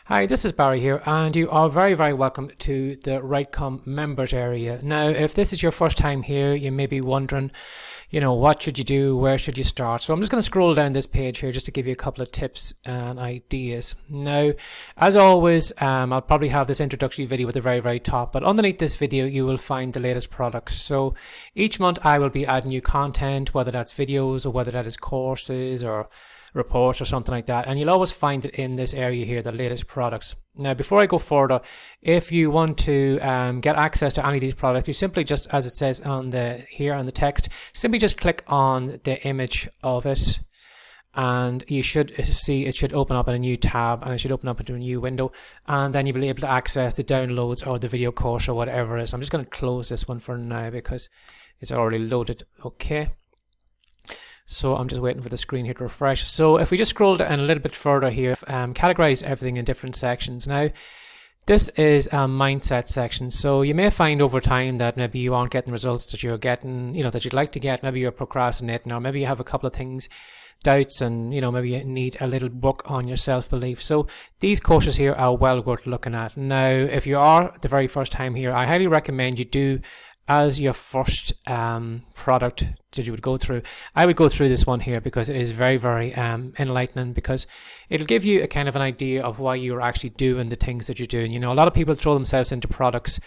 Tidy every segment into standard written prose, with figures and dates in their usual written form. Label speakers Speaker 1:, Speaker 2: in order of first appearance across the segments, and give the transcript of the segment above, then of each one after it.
Speaker 1: Hi, this is Barry here, and you are very welcome to the WriteCome members area. Now, if this is your first time here, you may be wondering, what should you do? Where should you start? So I'm just going to scroll down this page here just to give you a couple of tips and ideas. Now, as always, I'll probably have this introductory video at the very top, but underneath this video, you will find the latest products. So each month I will be adding new content, whether that's videos or whether that is courses or reports or something like that, and you'll always find it in this area here, the latest products. Now, before I go further, if you want to get access to any of these products, you simply just, as it says on here on the text, simply just click on the image of it, and you should see it should open up in a new tab, and it should open up into a new window, and then you'll be able to access the downloads or the video course or whatever it is. I'm just going to close this one for now because it's already loaded. Okay. So I'm just waiting for the screen here to refresh. So if we just scroll down a little bit further here, categorize everything in different sections. Now, this is a mindset section. So you may find over time that maybe you aren't getting the results that you're getting, that you'd like to get. Maybe you're procrastinating, or maybe you have a couple of things, doubts, and maybe you need a little work on your self-belief. So these courses here are well worth looking at. Now, if you are the very first time here, I highly recommend you do as your first product that you would go through. I would go through this one here because it is very enlightening, because it'll give you a kind of an idea of why you're actually doing the things that you're doing. A lot of people throw themselves into products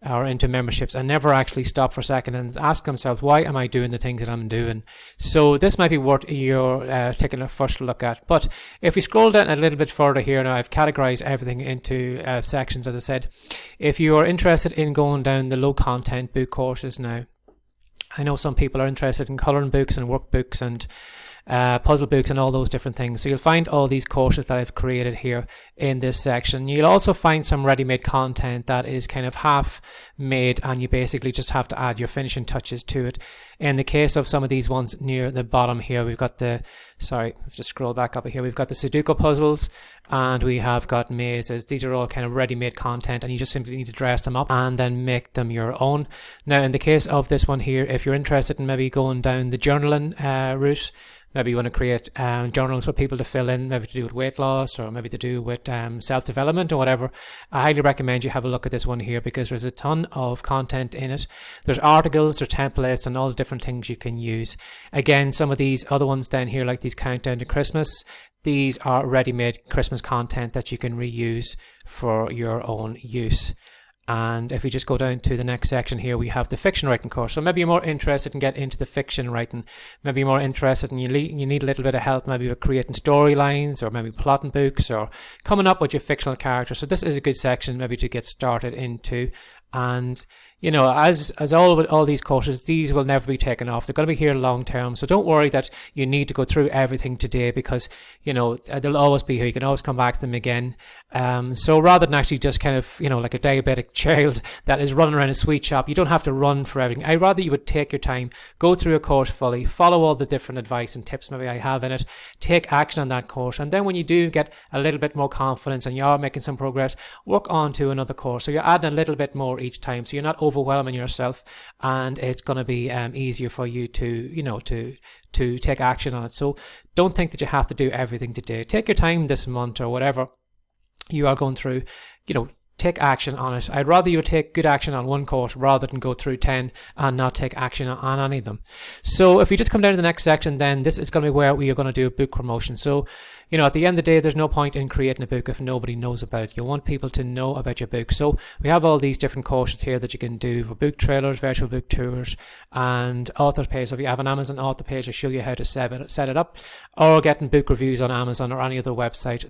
Speaker 1: or into memberships and never actually stop for a second and ask themselves, why am I doing the things that I'm doing? So this might be worth your taking a first look at. But if we scroll down a little bit further here, now I've categorized everything into sections, as I said. If you are interested in going down the low content book courses now, I know some people are interested in colouring books and workbooks and puzzle books and all those different things. So you'll find all these courses that I've created here in this section. You'll also find some ready-made content that is kind of half made, and you basically just have to add your finishing touches to it. In the case of some of these ones near the bottom here, we've got just scroll back up here, we've got the Sudoku puzzles and we have got mazes. These are all kind of ready-made content, and you just simply need to dress them up and then make them your own. Now, in the case of this one here, if you're interested in maybe going down the journaling route, maybe you want to create journals for people to fill in, maybe to do with weight loss or maybe to do with self-development or whatever, I highly recommend you have a look at this one here, because there's a ton of content in it. There's articles, there's templates, and all the different things you can use. Again, some of these other ones down here, like these countdown to Christmas, these are ready-made Christmas content that you can reuse for your own use. And if we just go down to the next section here, we have the fiction writing course. So maybe you're more interested in getting into the fiction writing. Maybe you're more interested and you need a little bit of help, maybe with creating storylines or maybe plotting books or coming up with your fictional characters. So this is a good section maybe to get started into. And as all these courses, these will never be taken off. They're going to be here long term. So don't worry that you need to go through everything today, because they'll always be here. You can always come back to them again. So rather than actually just kind of like a diabetic child that is running around a sweet shop, you don't have to run for everything. I'd rather you would take your time, go through a course fully, follow all the different advice and tips maybe I have in it, take action on that course, and then when you do get a little bit more confidence and you are making some progress, work on to another course. So you're adding a little bit more each time, so you're not overwhelming yourself, and it's going to be easier for you to take action on it. So don't think that you have to do everything today. Take your time this month or whatever you are going through, take action on it. I'd rather you take good action on one course rather than go through 10 and not take action on any of them. So if we just come down to the next section, then this is going to be where we are going to do a book promotion. So at the end of the day, there's no point in creating a book if nobody knows about it. You want people to know about your book. So we have all these different courses here that you can do for book trailers, virtual book tours, and author page. So if you have an Amazon author page, I'll show you how to set it up, or getting book reviews on Amazon or any other website.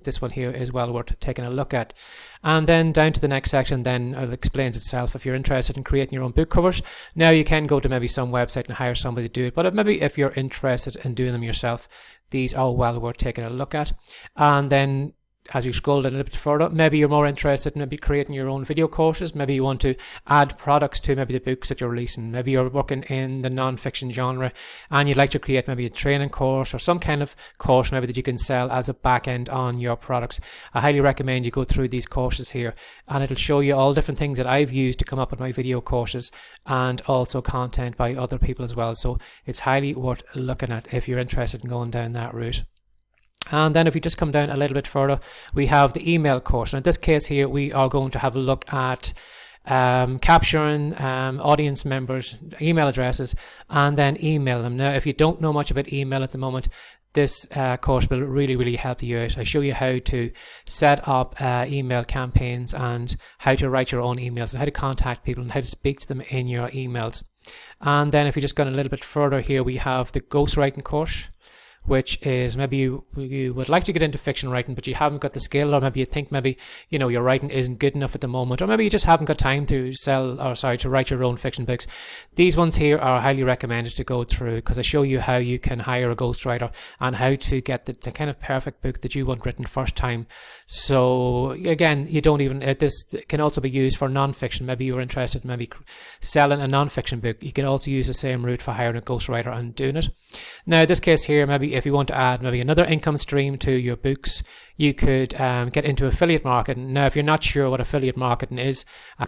Speaker 1: This one here is well worth taking a look at. And then down to the next section, then it explains itself. If you're interested in creating your own book covers, now you can go to maybe some website and hire somebody to do it. But maybe if you're interested in doing them yourself, these are well worth taking a look at. And then as you scroll down a little bit further, maybe you're more interested in maybe creating your own video courses. Maybe you want to add products to maybe the books that you're releasing. Maybe you're working in the non-fiction genre and you'd like to create maybe a training course or some kind of course maybe that you can sell as a back end on your products. I highly recommend you go through these courses here, and it'll show you all different things that I've used to come up with my video courses, and also content by other people as well. So it's highly worth looking at if you're interested in going down that route. And then if we just come down a little bit further, we have the email course. And in this case here, we are going to have a look at capturing audience members' email addresses and then email them. Now, if you don't know much about email at the moment, this course will really help you out. I show you how to set up email campaigns and how to write your own emails and how to contact people and how to speak to them in your emails. And then if you just go a little bit further here, we have the ghostwriting course, which is maybe you would like to get into fiction writing, but you haven't got the skill, or maybe you think maybe your writing isn't good enough at the moment, or maybe you just haven't got time to to write your own fiction books. These ones here are highly recommended to go through, because I show you how you can hire a ghostwriter and how to get the kind of perfect book that you want written first time. So again, you don't even this can also be used for non-fiction. Maybe you're interested in maybe selling a non-fiction book. You can also use the same route for hiring a ghostwriter and doing it. Now, in this case here, maybe if you want to add maybe another income stream to your books, you could get into affiliate marketing. Now, if you're not sure what affiliate marketing is,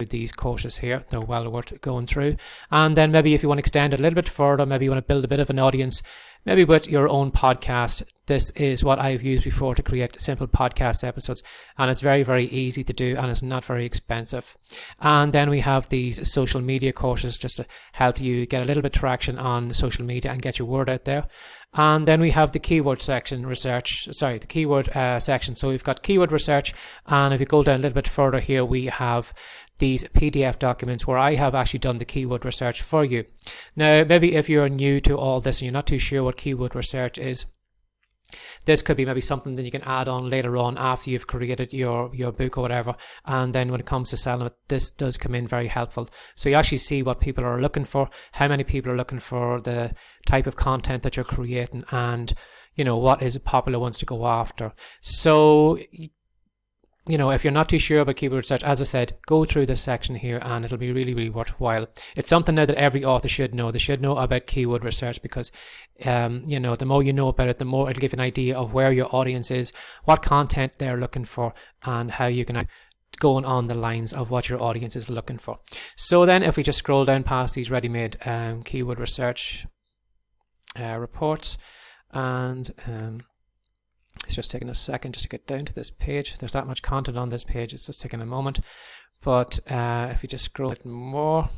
Speaker 1: these courses here, they're well worth going through. And then maybe if you want to extend it a little bit further, maybe you want to build a bit of an audience, maybe with your own podcast. This is what I've used before to create simple podcast episodes, and it's very easy to do, and it's not very expensive. And then we have these social media courses just to help you get a little bit of traction on social media and get your word out there. And then we have the keyword section the keyword section. So we've got keyword research, and if you go down a little bit further here, we have these PDF documents where I have actually done the keyword research for you. Now, maybe if you're new to all this and you're not too sure what keyword research is, this could be maybe something that you can add on later on after you've created your book or whatever. And then when it comes to selling it, this does come in very helpful. So you actually see what people are looking for, how many people are looking for the type of content that you're creating, and what is popular ones to go after. So if you're not too sure about keyword research, as I said, go through this section here and it'll be really worthwhile. It's something now that every author should know. They should know about keyword research, because the more you know about it, the more it'll give you an idea of where your audience is, what content they're looking for, and how you can go on the lines of what your audience is looking for. So then if we just scroll down past these ready-made keyword research reports, and it's just taking a second just to get down to this page. There's that much content on this page. It's just taking a moment. But if you just scroll a bit more,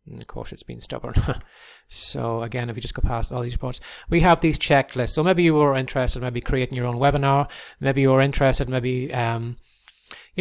Speaker 1: and of course it's been stubborn. So again, if you just go past all these reports, we have these checklists. So maybe you were interested in creating your own webinar. Maybe you were interested in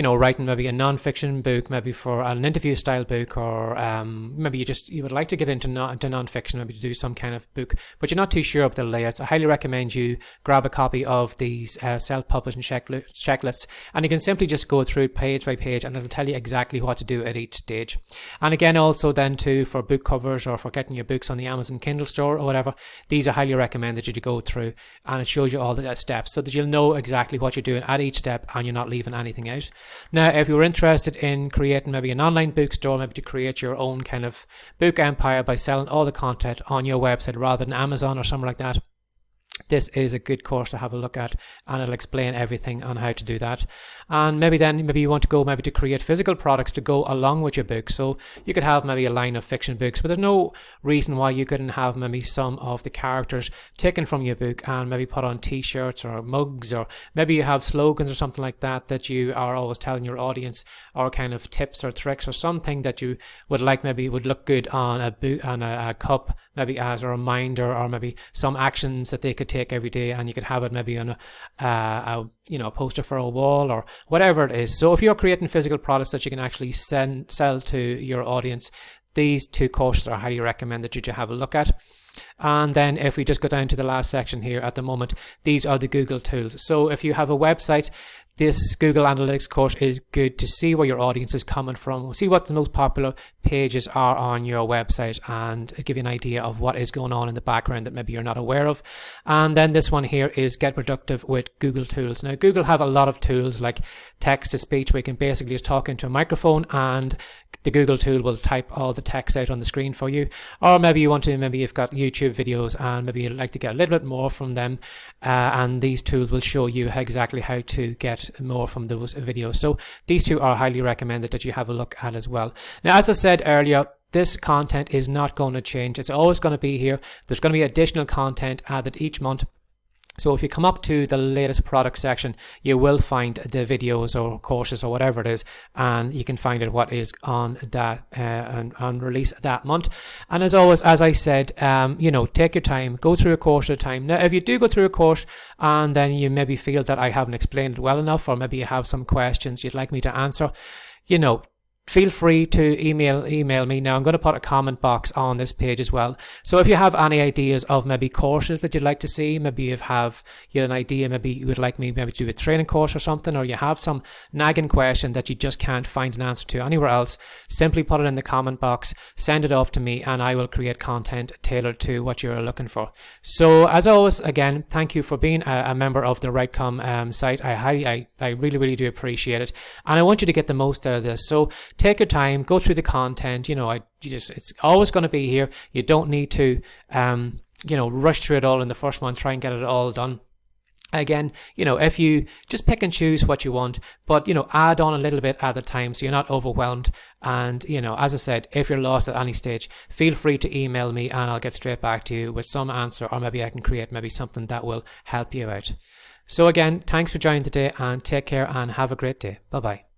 Speaker 1: writing maybe a non-fiction book, maybe for an interview style book, or maybe you would like to get into non-fiction, maybe to do some kind of book, but you're not too sure of the layouts. I highly recommend you grab a copy of these self-publishing checklists, and you can simply just go through page by page, and it'll tell you exactly what to do at each stage. And again, also then too, for book covers or for getting your books on the Amazon Kindle store or whatever, these are highly recommended you to go through, and it shows you all the steps so that you'll know exactly what you're doing at each step and you're not leaving anything out. Now, if you're interested in creating maybe an online bookstore, maybe to create your own kind of book empire by selling all the content on your website rather than Amazon or something like that, this is a good course to have a look at, and it'll explain everything on how to do that. And maybe you want to go to create physical products to go along with your book. So you could have maybe a line of fiction books, but there's no reason why you couldn't have maybe some of the characters taken from your book and maybe put on t-shirts or mugs, or maybe you have slogans or something like that you are always telling your audience, or kind of tips or tricks or something that you would like, maybe would look good on a book, on a cup, maybe as a reminder, or maybe some actions that they could take every day, and you could have it maybe on a poster for a wall or whatever it is. So if you're creating physical products that you can actually sell to your audience, these two courses are highly recommended you to have a look at. And then if we just go down to the last section here at the moment, these are the Google tools. So if you have a website, this Google Analytics course is good to see where your audience is coming from, see what the most popular pages are on your website, and give you an idea of what is going on in the background that maybe you're not aware of. And then this one here is Get Productive with Google Tools. Now, Google have a lot of tools like text to speech, where you can basically just talk into a microphone and the Google tool will type all the text out on the screen for you. Or maybe you've got YouTube videos and maybe you'd like to get a little bit more from them, and these tools will show you exactly how to get more from those videos. So these two are highly recommended that you have a look at as well. Now, as I said earlier, this content is not going to change. It's always going to be here. There's going to be additional content added each month. So if you come up to the latest product section, you will find the videos or courses or whatever it is, and you can find it what is on that on release that month. And as always, as I said, take your time, go through a course at a time. Now, if you do go through a course and then you maybe feel that I haven't explained it well enough, or maybe you have some questions you'd like me to answer, feel free to email me. Now I'm going to put a comment box on this page as well. So if you have any ideas of maybe courses that you'd like to see, maybe you have an idea, maybe you would like me maybe to do a training course or something, or you have some nagging question that you just can't find an answer to anywhere else, simply put it in the comment box, send it off to me, and I will create content tailored to what you're looking for. So as always, again, thank you for being a member of the WriteCome site. I really do appreciate it, and I want you to get the most out of this. So take your time, go through the content. It's always going to be here. You don't need to, rush through it all in the first month, try and get it all done. Again, if you just pick and choose what you want, but, add on a little bit at a time so you're not overwhelmed. And, as I said, if you're lost at any stage, feel free to email me and I'll get straight back to you with some answer, or maybe I can create maybe something that will help you out. So again, thanks for joining today, and take care and have a great day. Bye-bye.